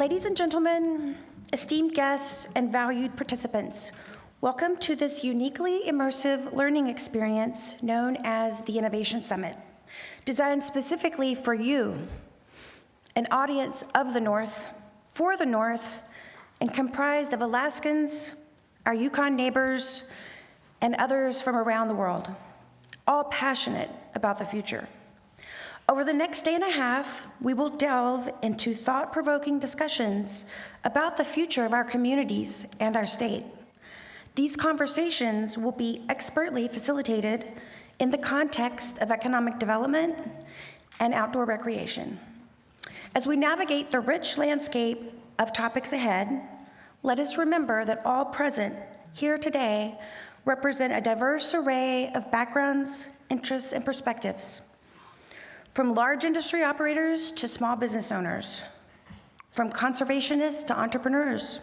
Ladies and gentlemen, esteemed guests, and valued participants, welcome to this uniquely immersive learning experience known as the Innovation Summit, designed specifically for you, an audience of the North, for the North, and comprised of Alaskans, our Yukon neighbors, and others from around the world, all passionate about the future. Over the next day and a half, we will delve into thought-provoking discussions about the future of our communities and our state. These conversations will be expertly facilitated in the context of economic development and outdoor recreation. As we navigate the rich landscape of topics ahead, let us remember that all present here today represent a diverse array of backgrounds, interests, and perspectives. From large industry operators to small business owners, from conservationists to entrepreneurs,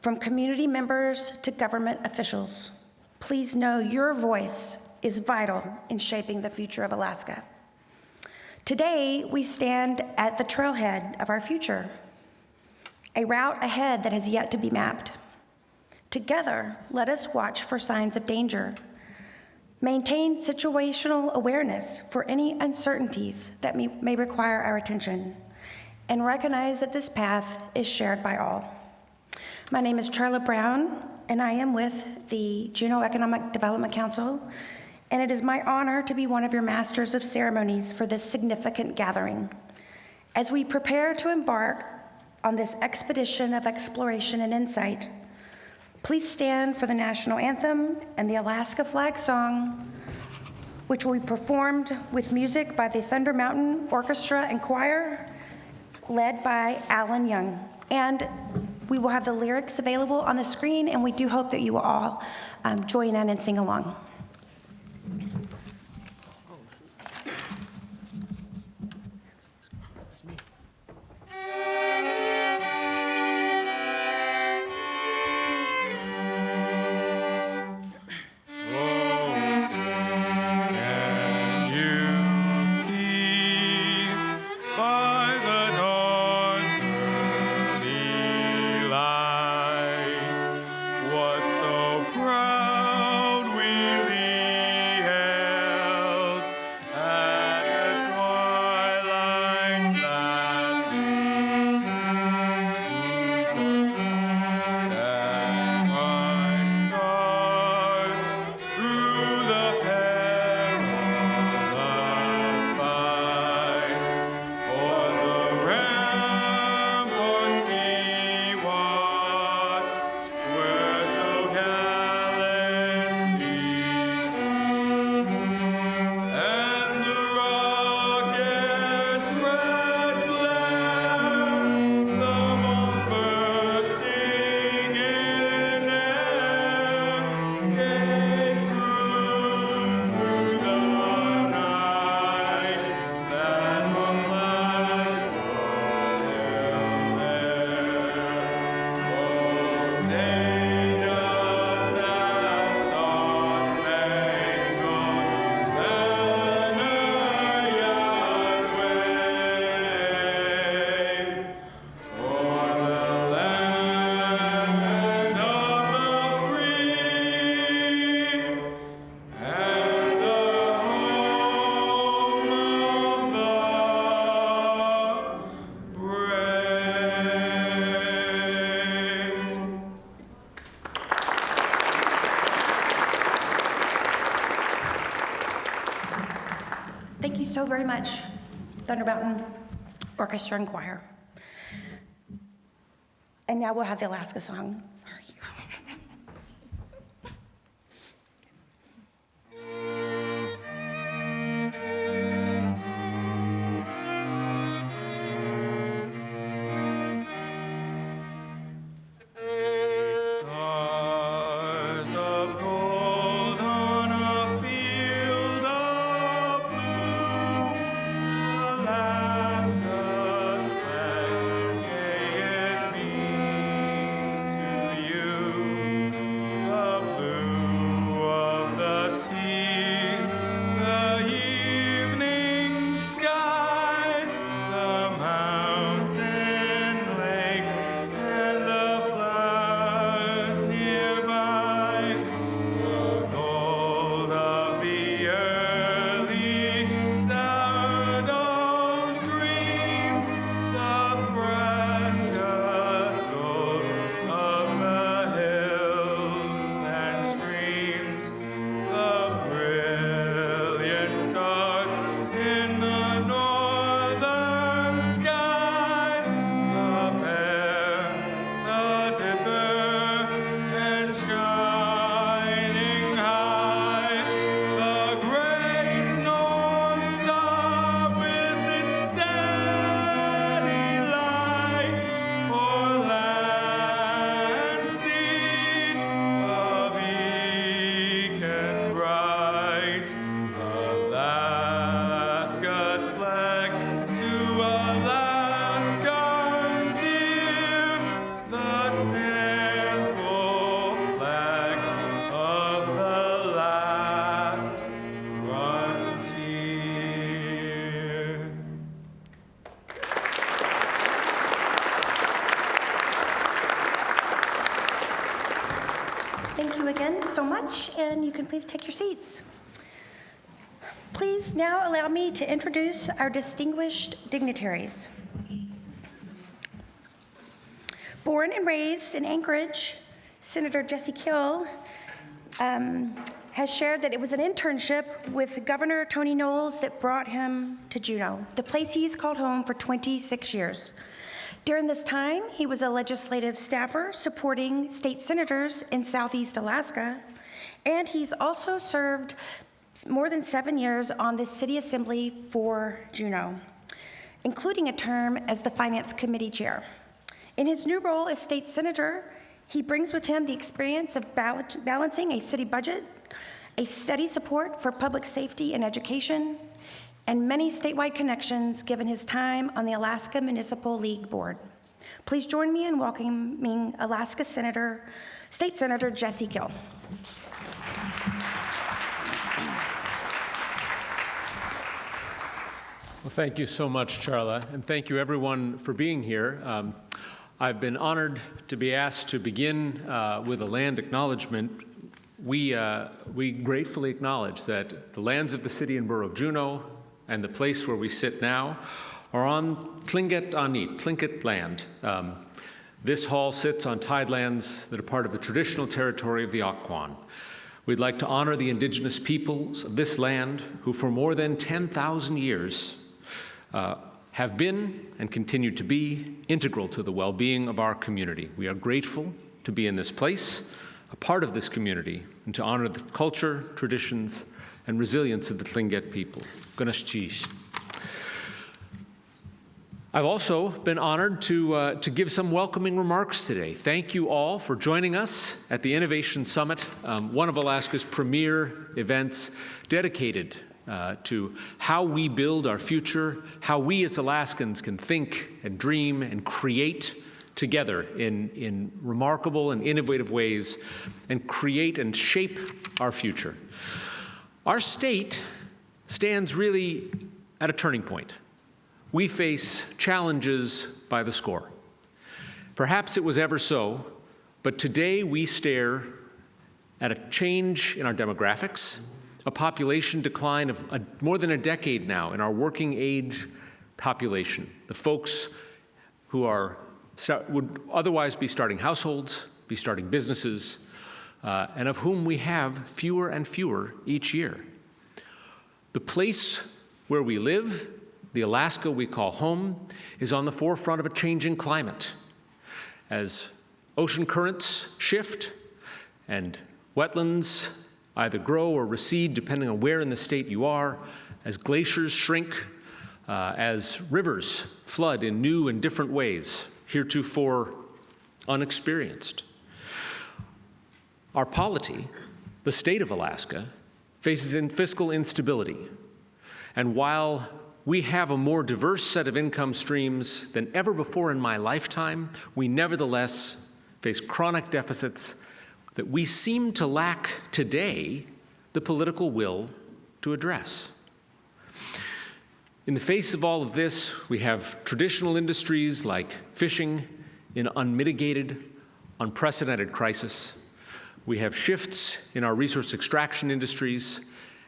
from community members to government officials, please know your voice is vital in shaping the future of Alaska. Today, we stand at the trailhead of our future, a route ahead that has yet to be mapped. Together, let us watch for signs of danger, maintain situational awareness for any uncertainties that may require our attention, and recognize that this path is shared by all. My name is Charla Brown, and I am with the Juneau Economic Development Council, and it is my honor to be one of your masters of ceremonies for this significant gathering. As we prepare to embark on this expedition of exploration and insight, please stand for the national anthem and the Alaska flag song, which will be performed with music by the Thunder Mountain Orchestra and Choir, led by Alan Young. And we will have the lyrics available on the screen, and we do hope that you will all join in and sing along. Thank you so very much, Thunder Mountain Orchestra and Choir. And now we'll have the Alaska song. Sorry. To can please take your seats. Please now allow me to introduce our distinguished dignitaries. Born and raised in Anchorage, Senator Jessie Kiehl has shared that it was an internship with Governor Tony Knowles that brought him to Juneau, the place he's called home for 26 years. During this time, he was a legislative staffer supporting state senators in Southeast Alaska, and he's also served more than 7 years on the City Assembly for Juneau, including a term as the Finance Committee Chair. In his new role as state senator, he brings with him the experience of balancing a city budget, a steady support for public safety and education, and many statewide connections given his time on the Alaska Municipal League Board. Please join me in welcoming Alaska State Senator Jessie Kiehl. Well, thank you so much, Charla, and thank you everyone for being here. I've been honored to be asked to begin with a land acknowledgement. We gratefully acknowledge that the lands of the city and borough of Juneau and the place where we sit now are on Tlingit land. This hall sits on tidelands that are part of the traditional territory of the Occoquan. We'd like to honor the indigenous peoples of this land who for more than 10,000 years have been and continue to be integral to the well-being of our community. We are grateful to be in this place, a part of this community, and to honor the culture, traditions, and resilience of the Tlingit people. Ganesh Chish. I've also been honored to give some welcoming remarks today. Thank you all for joining us at the Innovation Summit, one of Alaska's premier events dedicated to how we build our future, how we as Alaskans can think and dream and create together in remarkable and innovative ways and create and shape our future. Our state stands really at a turning point. We face challenges by the score. Perhaps it was ever so, but today we stare at a change in our demographics, a population decline of more than a decade now in our working age population, the folks who would otherwise be starting households, be starting businesses, and of whom we have fewer and fewer each year. The place where we live, the Alaska we call home, is on the forefront of a changing climate. As ocean currents shift and wetlands either grow or recede depending on where in the state you are, as glaciers shrink, as rivers flood in new and different ways, heretofore unexperienced. Our polity, the state of Alaska, faces fiscal instability. And while we have a more diverse set of income streams than ever before in my lifetime, we nevertheless face chronic deficits that we seem to lack today the political will to address. In the face of all of this, we have traditional industries like fishing in unmitigated, unprecedented crisis. We have shifts in our resource extraction industries,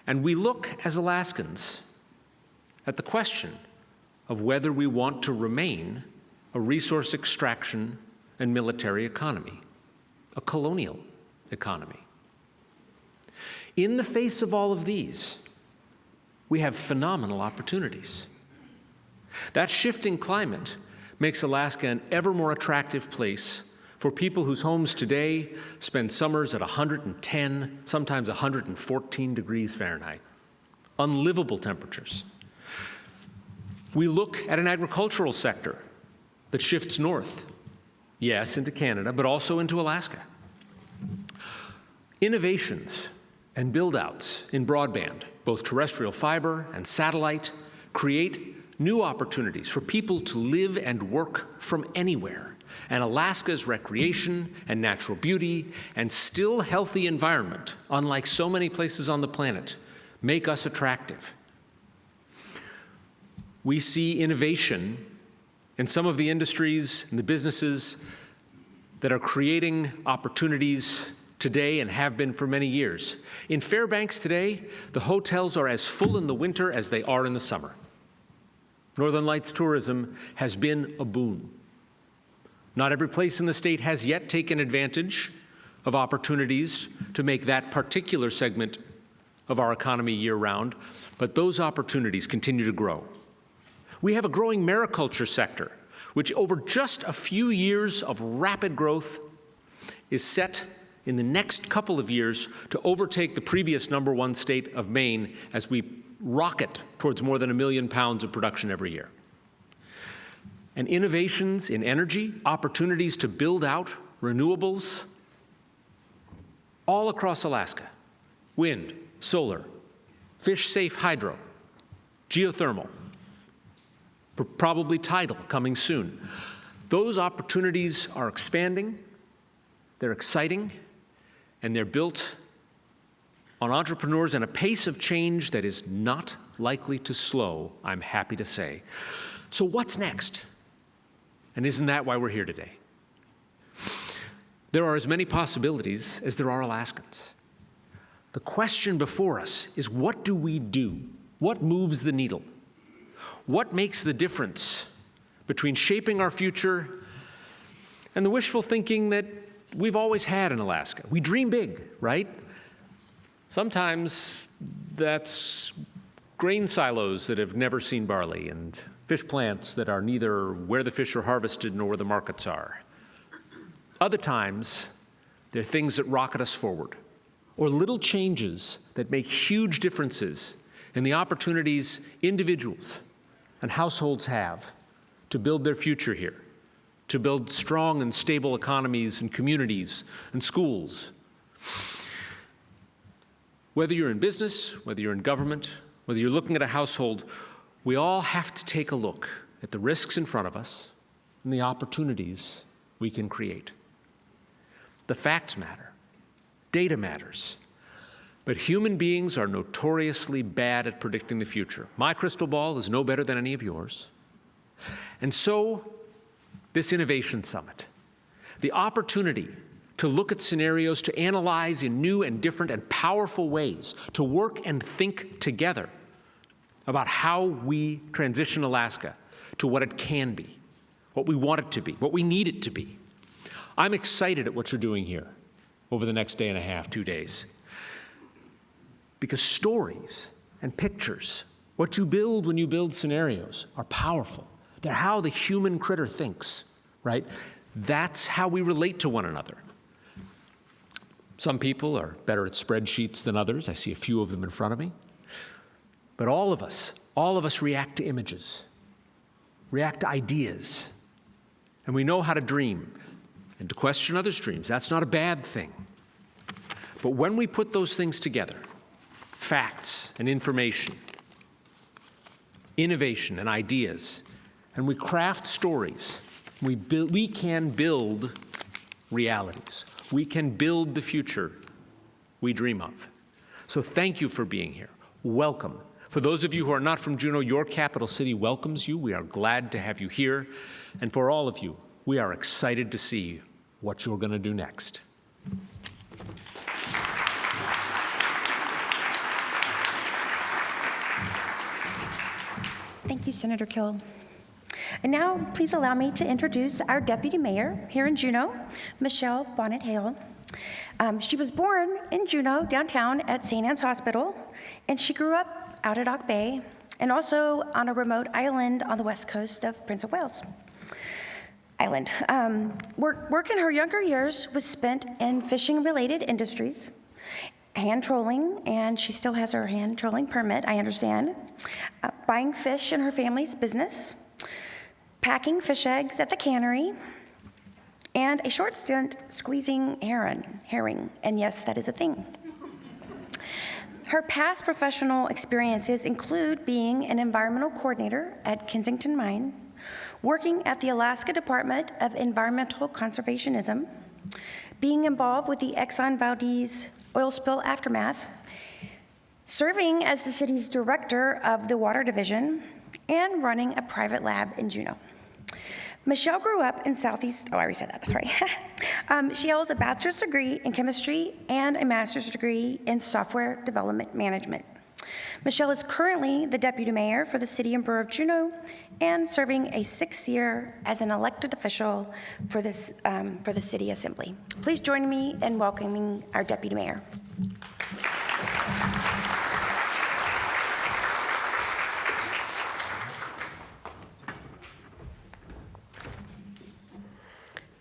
and we look as Alaskans at the question of whether we want to remain a resource extraction and military economy, a colonial economy. In the face of all of these, we have phenomenal opportunities. That shifting climate makes Alaska an ever more attractive place for people whose homes today spend summers at 110, sometimes 114 degrees Fahrenheit, unlivable temperatures. We look at an agricultural sector that shifts north, yes, into Canada, but also into Alaska. Innovations and build-outs in broadband, both terrestrial fiber and satellite, create new opportunities for people to live and work from anywhere. And Alaska's recreation and natural beauty and still healthy environment, unlike so many places on the planet, make us attractive. We see innovation in some of the industries and the businesses that are creating opportunities today and have been for many years. In Fairbanks today, the hotels are as full in the winter as they are in the summer. Northern Lights tourism has been a boon. Not every place in the state has yet taken advantage of opportunities to make that particular segment of our economy year-round, but those opportunities continue to grow. We have a growing mariculture sector, which over just a few years of rapid growth is set in the next couple of years to overtake the previous #1 state of Maine as we rocket towards more than 1 million pounds of production every year. And innovations in energy, opportunities to build out renewables all across Alaska. Wind, solar, fish-safe hydro, geothermal, probably tidal coming soon. Those opportunities are expanding, they're exciting, and they're built on entrepreneurs and a pace of change that is not likely to slow, I'm happy to say. So what's next? And isn't that why we're here today? There are as many possibilities as there are Alaskans. The question before us is, what do we do? What moves the needle? What makes the difference between shaping our future and the wishful thinking that we've always had in Alaska? We dream big, right? Sometimes that's grain silos that have never seen barley and fish plants that are neither where the fish are harvested nor where the markets are. Other times, they're things that rocket us forward, or little changes that make huge differences in the opportunities individuals and households have to build their future here, to build strong and stable economies and communities and schools. Whether you're in business, whether you're in government, whether you're looking at a household, we all have to take a look at the risks in front of us and the opportunities we can create. The facts matter, data matters, but human beings are notoriously bad at predicting the future. My crystal ball is no better than any of yours. And so, this Innovation Summit, the opportunity to look at scenarios, to analyze in new and different and powerful ways, to work and think together about how we transition Alaska to what it can be, what we want it to be, what we need it to be. I'm excited at what you're doing here over the next day and a half, 2 days. Because stories and pictures, what you build when you build scenarios, are powerful. They're how the human critter thinks, right? That's how we relate to one another. Some people are better at spreadsheets than others. I see a few of them in front of me. But all of us react to images, react to ideas, and we know how to dream and to question others' dreams. That's not a bad thing. But when we put those things together, facts and information, innovation and ideas, and we craft stories, we can build realities. We can build the future we dream of. So thank you for being here. Welcome. For those of you who are not from Juneau, your capital city welcomes you. We are glad to have you here. And for all of you, we are excited to see what you're going to do next. Thank you, Senator Kiehl. And now, please allow me to introduce our Deputy Mayor here in Juneau, Michelle Bonnet-Hale. She was born in Juneau, downtown at St. Anne's Hospital, and she grew up out at Ock Bay and also on a remote island on the west coast of Prince of Wales Island. Work in her younger years was spent in fishing-related industries, hand trolling, and she still has her hand trolling permit, I understand, buying fish in her family's business, packing fish eggs at the cannery, and a short stint squeezing herring, and yes, that is a thing. Her past professional experiences include being an environmental coordinator at Kensington Mine, working at the Alaska Department of Environmental Conservationism, being involved with the Exxon Valdez oil spill aftermath, serving as the city's director of the Water Division, and running a private lab in Juneau. Michelle grew up in Southeast, I already said that, sorry. She holds a bachelor's degree in chemistry and a master's degree in software development management. Michelle is currently the deputy mayor for the city and borough of Juneau and serving a 6th year as an elected official for the city assembly. Please join me in welcoming our deputy mayor.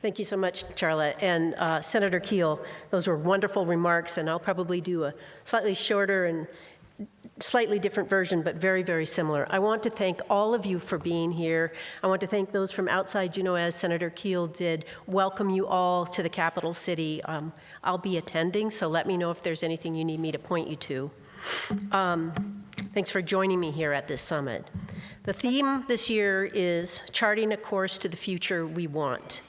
Thank you so much, Charlotte. And Senator Kiehl, those were wonderful remarks, and I'll probably do a slightly shorter and slightly different version, but very, very similar. I want to thank all of you for being here. I want to thank those from outside Juneau, as Senator Kiehl did. Welcome you all to the capital city. I'll be attending, so let me know if there's anything you need me to point you to. Thanks for joining me here at this summit. The theme this year is charting a course to the future we want.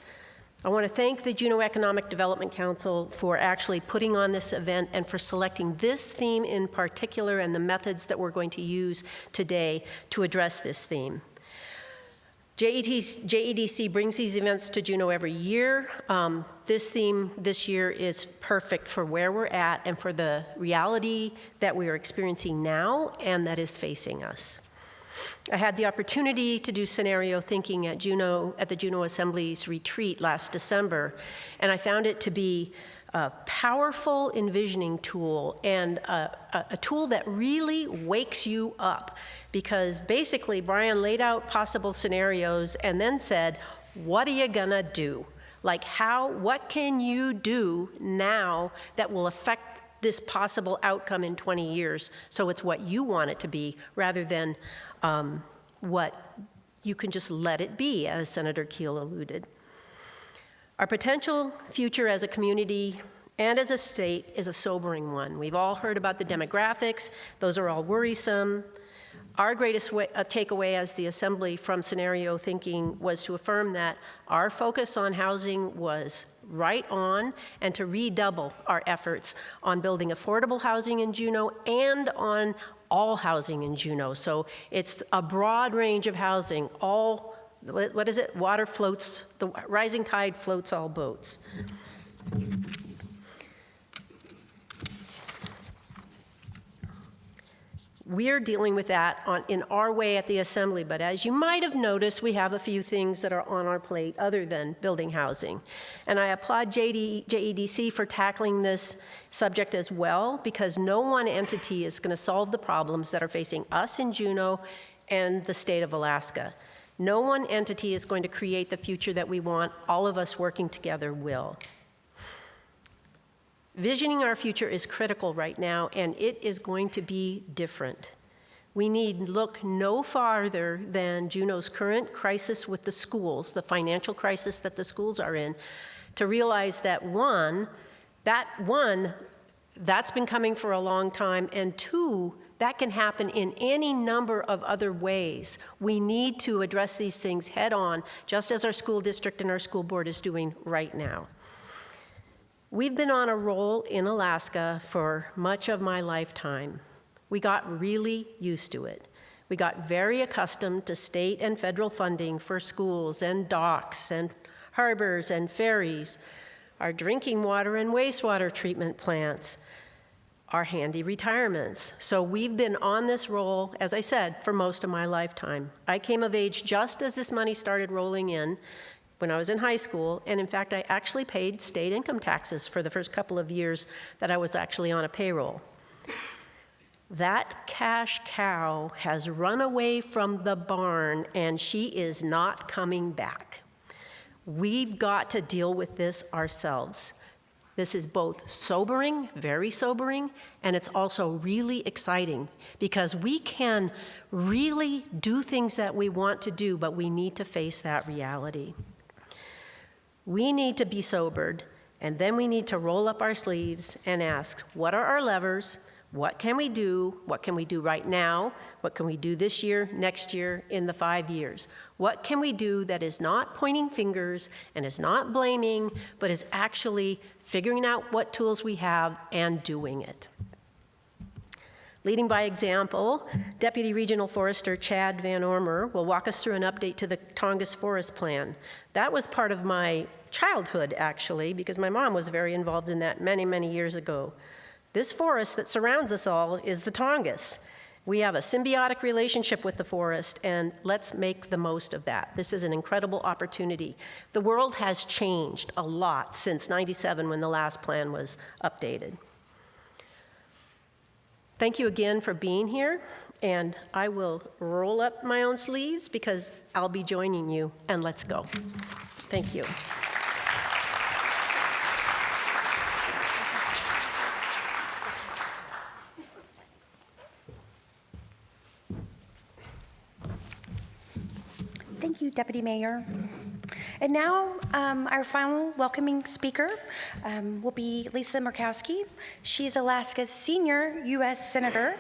I want to thank the Juneau Economic Development Council for actually putting on this event and for selecting this theme in particular and the methods that we're going to use today to address this theme. JEDC brings these events to Juneau every year. This theme this year is perfect for where we're at and for the reality that we are experiencing now and that is facing us. I had the opportunity to do scenario thinking at the Juneau Assembly's retreat last December, and I found it to be a powerful envisioning tool and a tool that really wakes you up, because basically Brian laid out possible scenarios and then said, what are you gonna do? Like what can you do now that will affect this possible outcome in 20 years, so it's what you want it to be, rather than what you can just let it be, as Senator Kiehl alluded. Our potential future as a community and as a state is a sobering one. We've all heard about the demographics. Those are all worrisome. Our greatest takeaway as the Assembly from scenario thinking was to affirm that our focus on housing was right on, and to redouble our efforts on building affordable housing in Juneau and on all housing in Juneau. So it's a broad range of housing, what is it? Water floats, the rising tide floats all boats. We're dealing with that in our way at the Assembly, but as you might have noticed, we have a few things that are on our plate other than building housing. And I applaud JEDC for tackling this subject as well, because no one entity is going to solve the problems that are facing us in Juneau and the state of Alaska. No one entity is going to create the future that we want. All of us working together will. Visioning our future is critical right now, and it is going to be different. We need look no farther than Juneau's current crisis with the schools, the financial crisis that the schools are in, to realize that that's been coming for a long time, and two, that can happen in any number of other ways. We need to address these things head on, just as our school district and our school board is doing right now. We've been on a roll in Alaska for much of my lifetime. We got really used to it. We got very accustomed to state and federal funding for schools and docks and harbors and ferries, our drinking water and wastewater treatment plants, our handy retirements. So we've been on this roll, as I said, for most of my lifetime. I came of age just as this money started rolling in, when I was in high school, and in fact, I actually paid state income taxes for the first couple of years that I was actually on a payroll. That cash cow has run away from the barn, and she is not coming back. We've got to deal with this ourselves. This is both sobering, very sobering, and it's also really exciting, because we can really do things that we want to do, but we need to face that reality. We need to be sobered, and then we need to roll up our sleeves and ask, what are our levers? What can we do? What can we do right now? What can we do this year, next year, in the 5 years? What can we do that is not pointing fingers and is not blaming, but is actually figuring out what tools we have and doing it? Leading by example, Deputy Regional Forester Chad Van Ormer will walk us through an update to the Tongass Forest Plan. That was part of my childhood, actually, because my mom was very involved in that many, many years ago. This forest that surrounds us all is the Tongass. We have a symbiotic relationship with the forest, and let's make the most of that. This is an incredible opportunity. The world has changed a lot since '97 when the last plan was updated. Thank you again for being here, and I will roll up my own sleeves because I'll be joining you, and let's go. Thank you. Thank you, Deputy Mayor. And now, our final welcoming speaker will be Lisa Murkowski. She is Alaska's senior U.S. Senator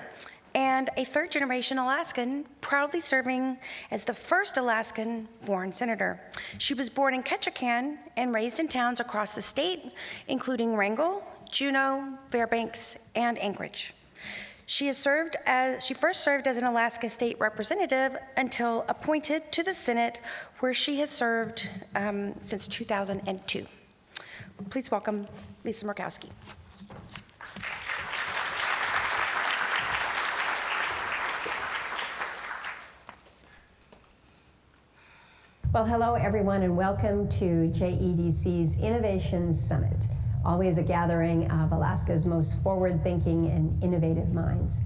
and a third-generation Alaskan, proudly serving as the first Alaskan-born senator. She was born in Ketchikan and raised in towns across the state, including Wrangell, Juneau, Fairbanks, and Anchorage. She first served as an Alaska State Representative until appointed to the Senate, where she has served since 2002. Please welcome Lisa Murkowski. Well, hello everyone, and welcome to JEDC's Innovation Summit. Always a gathering of Alaska's most forward-thinking and innovative minds.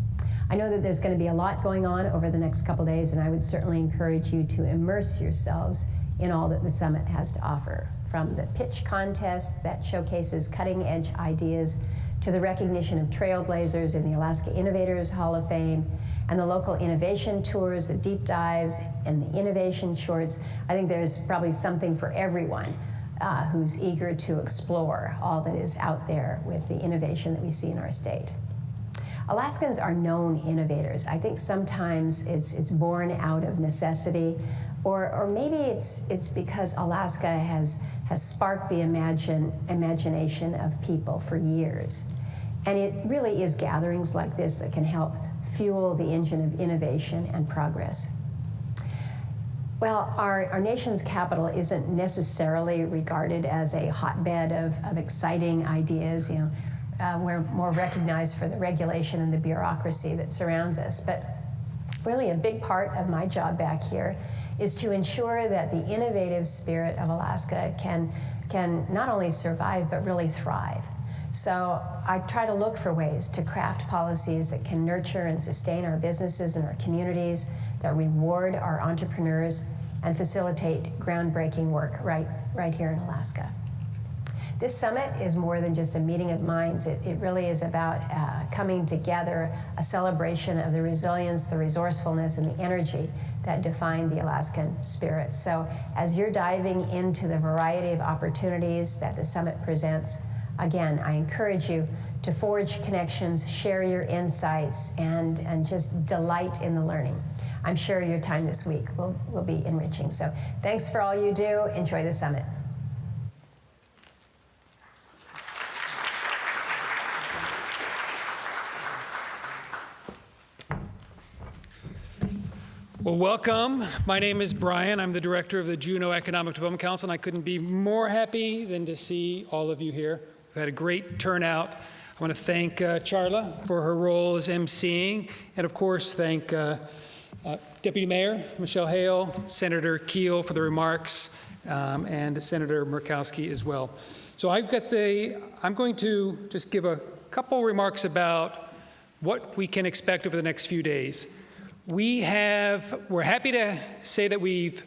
I know that there's going to be a lot going on over the next couple days, and I would certainly encourage you to immerse yourselves in all that the summit has to offer, from the pitch contest that showcases cutting-edge ideas to the recognition of trailblazers in the Alaska Innovators Hall of Fame, and the local innovation tours, the deep dives, and the innovation shorts. I think there's probably something for everyone who's eager to explore all that is out there with the innovation that we see in our state. Alaskans are known innovators. I think sometimes it's born out of necessity, or maybe it's because Alaska has sparked the imagination of people for years. And it really is gatherings like this that can help fuel the engine of innovation and progress. Well, our nation's capital isn't necessarily regarded as a hotbed of exciting ideas. We're more recognized for the regulation and the bureaucracy that surrounds us. But really a big part of my job back here is to ensure that the innovative spirit of Alaska can not only survive, but really thrive. So I try to look for ways to craft policies that can nurture and sustain our businesses and our communities, that reward our entrepreneurs, and facilitate groundbreaking work right here in Alaska. This summit is more than just a meeting of minds. It really is about coming together, a celebration of the resilience, the resourcefulness, and the energy that define the Alaskan spirit. So as you're diving into the variety of opportunities that the summit presents, again, I encourage you to forge connections, share your insights, and just delight in the learning. I'm sure your time this week will be enriching. So thanks for all you do. Enjoy the summit. Well, welcome. My name is Brian. I'm the director of the Juneau Economic Development Council, and I couldn't be more happy than to see all of you here. We've had a great turnout. I want to thank Charla for her role as emceeing, and of course thank Deputy Mayor Michelle Hale, Senator Kiehl for the remarks, and Senator Murkowski as well. So I'm going to just give a couple remarks about what we can expect over the next few days. We're happy to say that we've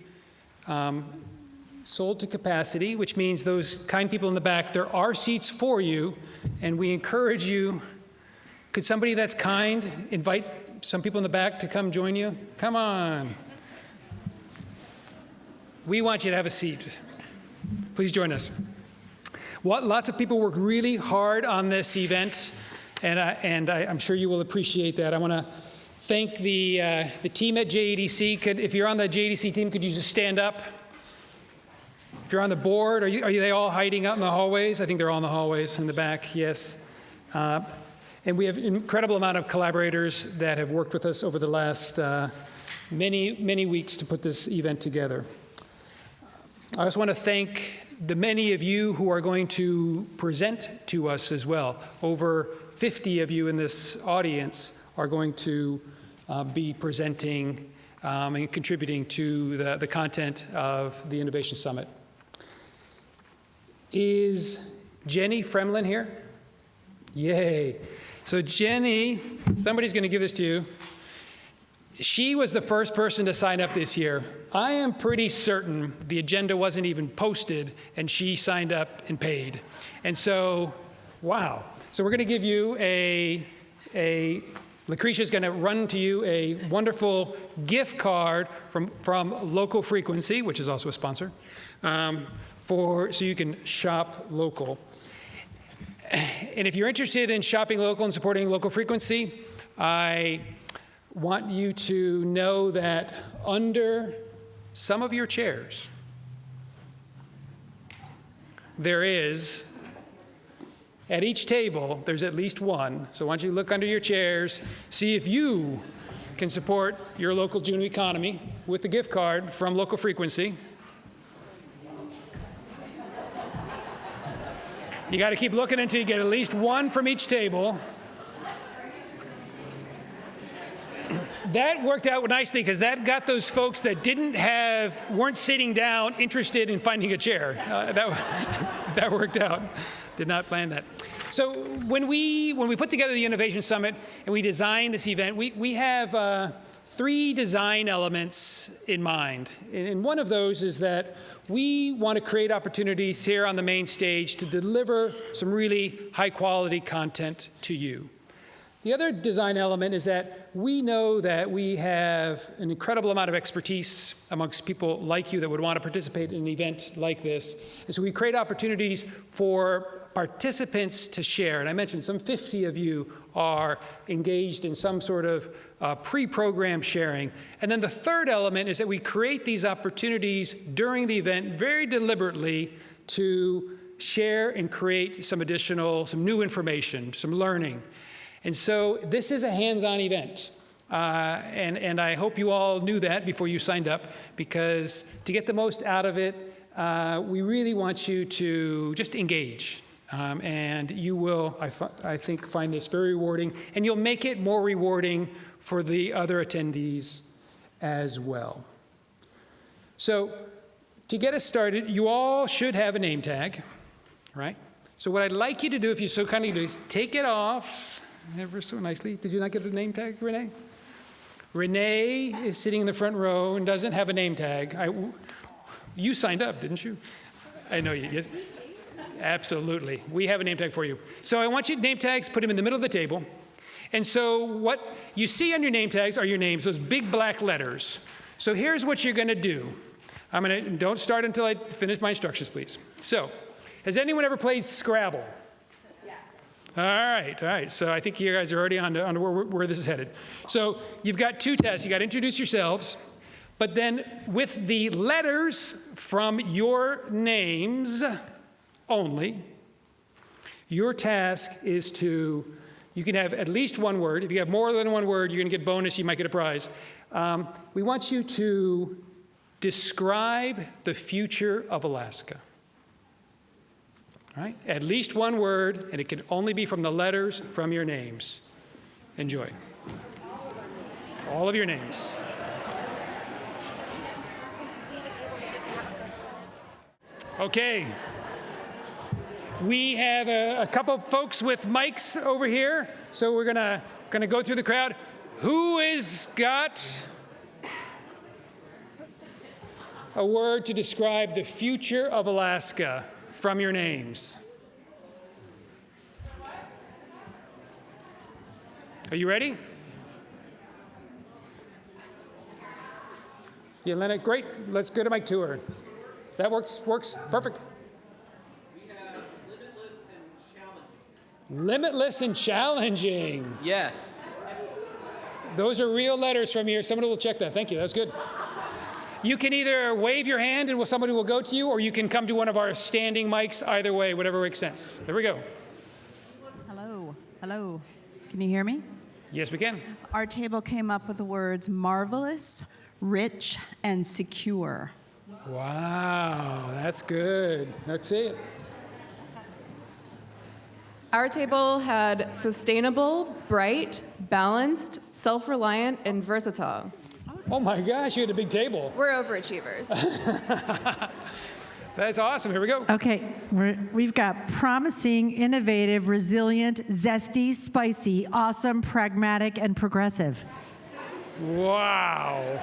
sold to capacity, which means those kind people in the back, there are seats for you, and we encourage you. Could somebody that's kind invite some people in the back to come join you? Come on. We want you to have a seat. Please join us. Lots of people worked really hard on this event, and I'm sure you will appreciate that. I want to thank the team at JEDC. If you're on the JEDC team, could you just stand up? If you're on the board, are they all hiding out in the hallways? I think they're all in the hallways in the back, yes. And we have an incredible amount of collaborators that have worked with us over the last many weeks to put this event together. I also want to thank the many of you who are going to present to us as well. Over 50 of you in this audience are going to be presenting and contributing to the content of the Innovation Summit. Is Jenny Fremlin here? Yay. So Jenny, somebody's going to give this to you. She was the first person to sign up this year. I am pretty certain the agenda wasn't even posted, and she signed up and paid. And so, wow. So we're going to give you Lucretia's going to run to you a wonderful gift card from Local Frequency, which is also a sponsor, so you can shop local. And if you're interested in shopping local and supporting Local Frequency, I want you to know that under some of your chairs, there is, at each table, there's at least one. So why don't you look under your chairs, see if you can support your local Juneau economy with the gift card from Local Frequency. You got to keep looking until you get at least one from each table. That worked out nicely because that got those folks that weren't sitting down interested in finding a chair. That worked out. Did not plan that. So when we put together the Innovation Summit and we designed this event, we have 3 design elements in mind. And one of those is that we want to create opportunities here on the main stage to deliver some really high quality content to you. The other design element is that we know that we have an incredible amount of expertise amongst people like you that would want to participate in an event like this. And so we create opportunities for participants to share. And I mentioned some 50 of you are engaged in some sort of pre-program sharing. And then the third element is that we create these opportunities during the event very deliberately to share and create some new information, some learning. And so this is a hands-on event. And I hope you all knew that before you signed up, because to get the most out of it, we really want you to just engage. And you will, I think, find this very rewarding, and you'll make it more rewarding for the other attendees as well. So to get us started, you all should have a name tag, right? So what I'd like you to do, if you so kindly do, is take it off ever so nicely. Did you not get a name tag, Renee? Renee is sitting in the front row and doesn't have a name tag. You signed up, didn't you? I know you, yes. Absolutely. We have a name tag for you. So I want you to name tags, put them in the middle of the table. And so what you see on your name tags are your names, those big black letters. So here's what you're going to do. Don't start until I finish my instructions, please. So, has anyone ever played Scrabble? Yes. All right. So I think you guys are already on to where this is headed. So you've got 2 tests. You got to introduce yourselves. But then with the letters from your names only, your task is you can have at least one word. If you have more than one word, you're going to get bonus. You might get a prize. We want you to describe the future of Alaska. All right? At least one word, and it can only be from the letters from your names. Enjoy. All of your names. Okay. We have a couple folks with mics over here, so we're gonna go through the crowd. Who has got a word to describe the future of Alaska from your names? Are you ready? Yelena, great. Let's go to mic 2 her. That works perfect. Limitless and challenging. Yes. Those are real letters from here. Somebody will check that. Thank you. That's good. You can either wave your hand and somebody will go to you, or you can come to one of our standing mics. Either way, whatever makes sense. There we go. Hello. Can you hear me? Yes, we can. Our table came up with the words marvelous, rich, and secure. Wow, that's good. That's it. Our table had sustainable, bright, balanced, self-reliant, and versatile. Oh my gosh, you had a big table. We're overachievers. That's awesome. Here we go. Okay, we've got promising, innovative, resilient, zesty, spicy, awesome, pragmatic, and progressive. Wow.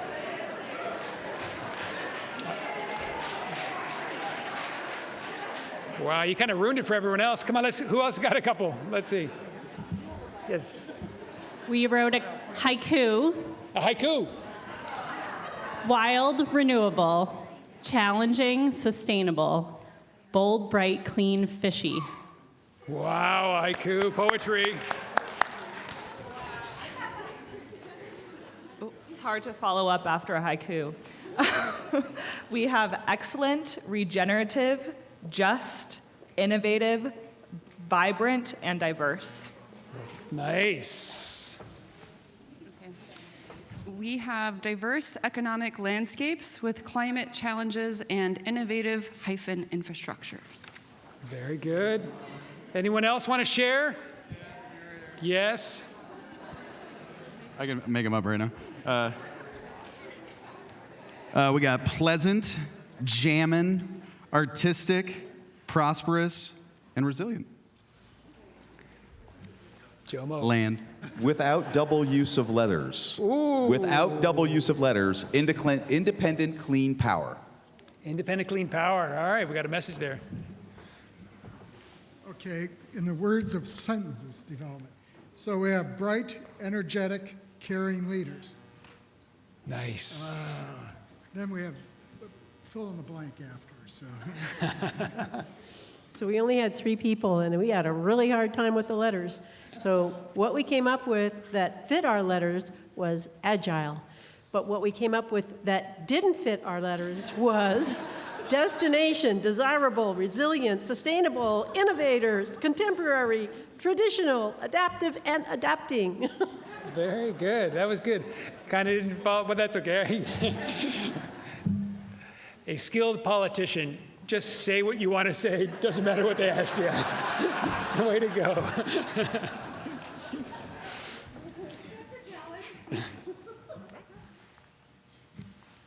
Wow, you kind of ruined it for everyone else. Come on, who else got a couple? Let's see. Yes. We wrote a haiku. A haiku. Wild, renewable, challenging, sustainable, bold, bright, clean, fishy. Wow, haiku, poetry. It's hard to follow up after a haiku. We have excellent, regenerative, just, innovative, vibrant, and diverse. Nice. We have diverse economic landscapes with climate challenges and innovative infrastructure. Very good. Anyone else want to share? Yes. I can make them up right now. We got pleasant, jammin', artistic, prosperous, and resilient. Jomo. Land. Without double use of letters. Ooh. Without double use of letters, independent, clean power. Independent, clean power. All right, we got a message there. Okay, in the words of sentences development. So we have bright, energetic, caring leaders. Nice. Then we have fill in the blank after. So. So we only had 3 people, and we had a really hard time with the letters. So what we came up with that fit our letters was agile. But what we came up with that didn't fit our letters was destination, desirable, resilient, sustainable, innovators, contemporary, traditional, adaptive, and adapting. Very good. That was good. Kind of didn't follow, but that's okay. A skilled politician. Just say what you want to say. Doesn't matter what they ask you. Way to go.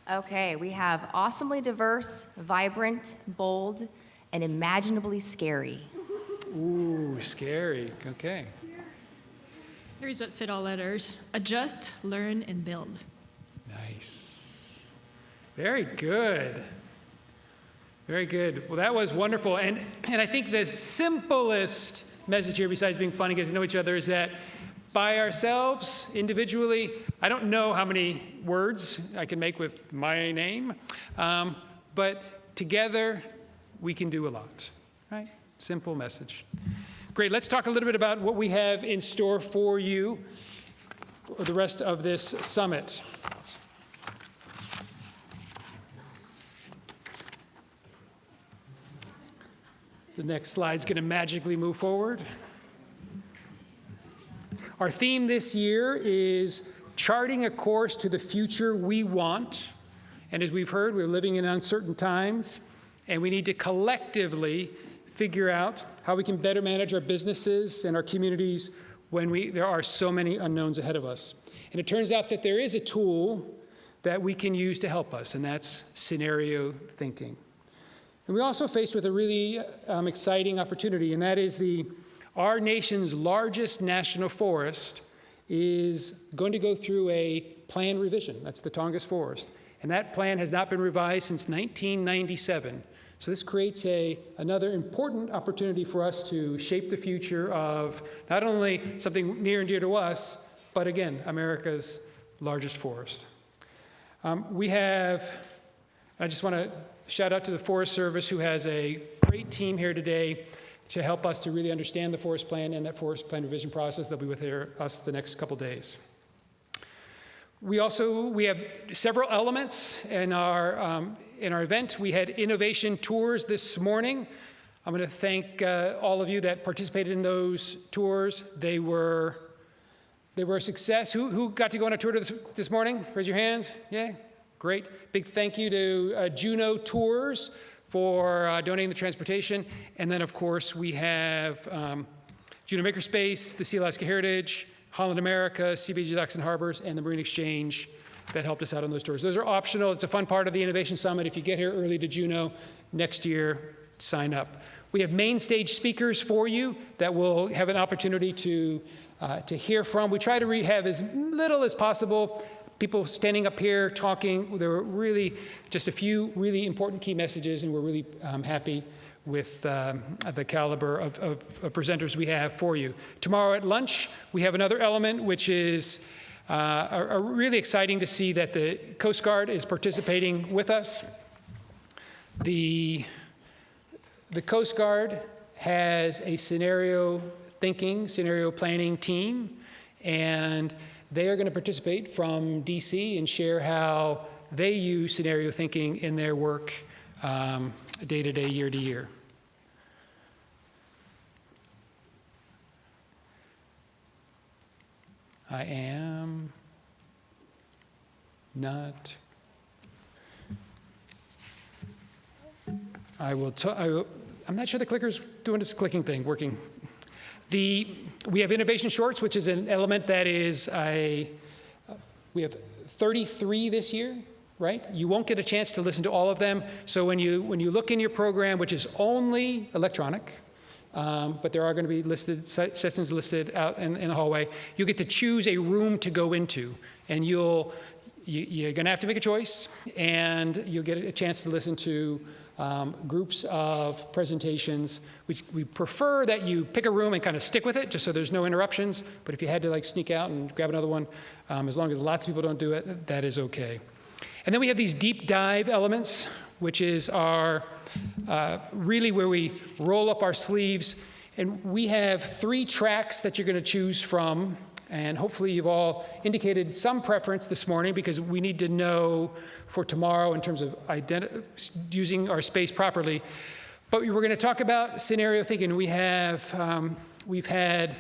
Okay, we have awesomely diverse, vibrant, bold, and imaginably scary. Ooh, scary. Okay. Here's what fit all letters: adjust, learn, and build. Nice. Very good. Very good. Well, that was wonderful. And I think the simplest message here, besides being fun and getting to know each other, is that by ourselves, individually, I don't know how many words I can make with my name, but together we can do a lot, right? Simple message. Great. Let's talk a little bit about what we have in store for you for the rest of this summit. The next slide's going to magically move forward. Our theme this year is charting a course to the future we want. And as we've heard, we're living in uncertain times, and we need to collectively figure out how we can better manage our businesses and our communities when there are so many unknowns ahead of us. And it turns out that there is a tool that we can use to help us, and that's scenario thinking. And we're also faced with a really exciting opportunity, and that is our nation's largest national forest is going to go through a plan revision. That's the Tongass Forest. And that plan has not been revised since 1997. So this creates another important opportunity for us to shape the future of not only something near and dear to us, but again, America's largest forest. I just want to shout out to the Forest Service, who has a great team here today to help us to really understand the forest plan and that forest plan revision process. They'll be with us the next couple days. We have several elements in our event. We had innovation tours this morning. I'm going to thank all of you that participated in those tours. They were They were a success. Who got to go on a tour this morning? Raise your hands. Yeah, great. Big thank you to Juneau Tours for donating the transportation. And then, of course, we have Juneau Makerspace, the Sea Alaska Heritage, Holland America, CBG Docks and Harbors, and the Marine Exchange that helped us out on those tours. Those are optional. It's a fun part of the Innovation Summit. If you get here early to Juneau next year, sign up. We have main stage speakers for you that will have an opportunity to hear from. We try to have as little as possible people standing up here talking. There were really just a few really important key messages, and we're really happy with the caliber of presenters we have for you. Tomorrow at lunch, we have another element, which is really exciting to see that the Coast Guard is participating with us. The Coast Guard has a scenario planning team, and they are going to participate from DC and share how they use scenario thinking in their work day to day, year to year. I am not. I'm not sure the clicker's doing its clicking thing, working. We have innovation shorts, which is an element that is we have 33 this year, right? You won't get a chance to listen to all of them. So when you look in your program, which is only electronic, but there are going to be sessions listed out in the hallway, you get to choose a room to go into, and you're going to have to make a choice, and you'll get a chance to listen to groups of presentations. We prefer that you pick a room and kind of stick with it, just so there's no interruptions. But if you had to sneak out and grab another one, as long as lots of people don't do it, that is okay. And then we have these deep dive elements, which is our really where we roll up our sleeves. And we have 3 tracks that you're going to choose from. And hopefully you've all indicated some preference this morning, because we need to know for tomorrow in terms of using our space properly. But we're going to talk about scenario thinking. We've had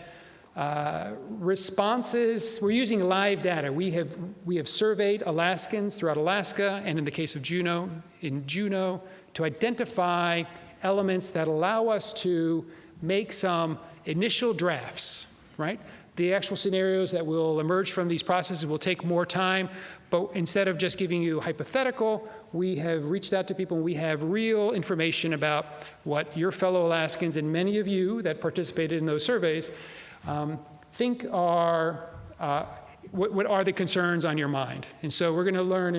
responses. We're using live data. We have surveyed Alaskans throughout Alaska, and in the case of Juneau, to identify elements that allow us to make some initial drafts, right? The actual scenarios that will emerge from these processes will take more time, but instead of just giving you hypothetical, we have reached out to people and we have real information about what your fellow Alaskans and many of you that participated in those surveys think are, what are the concerns on your mind. And so we're going to learn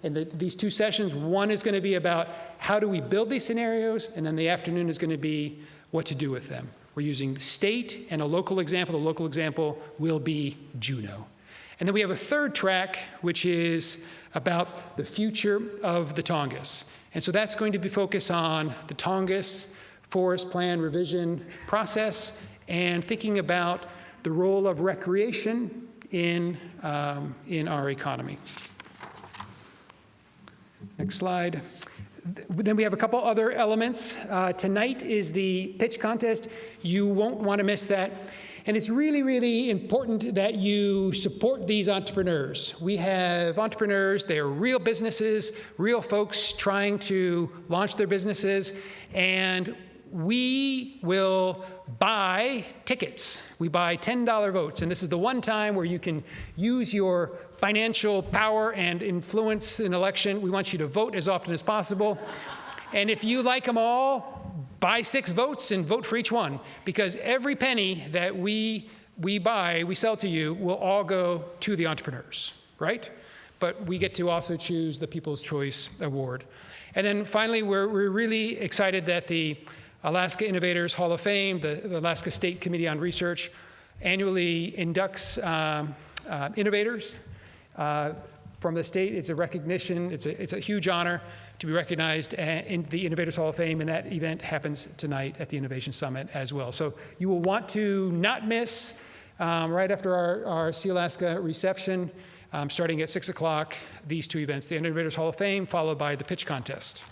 in these 2 sessions. One is going to be about how do we build these scenarios, and then the afternoon is going to be what to do with them. We're using state and a local example. The local example will be Juneau. And then we have a 3rd track, which is about the future of the Tongass. And so that's going to be focused on the Tongass Forest Plan revision process and thinking about the role of recreation in our economy. Next slide. Then we have a couple other elements. Tonight is the pitch contest. You won't want to miss that. And it's really, really important that you support these entrepreneurs. We have entrepreneurs. They're real businesses, real folks trying to launch their businesses. And we will buy tickets. We buy $10 votes. And this is the one time where you can use your financial power and influence an election. We want you to vote as often as possible. And if you like them all, buy 6 votes and vote for each one. Because every penny that we sell to you will all go to the entrepreneurs, right? But we get to also choose the People's Choice Award. And then finally, we're really excited that the Alaska Innovators Hall of Fame, the Alaska State Committee on Research, annually inducts innovators from the state. It's a recognition. It's a huge honor to be recognized in the Innovators Hall of Fame, and that event happens tonight at the Innovation Summit as well. So you will want to not miss, right after our Sea Alaska reception, starting at 6 o'clock, these 2 events, the Innovators Hall of Fame, followed by the pitch contest.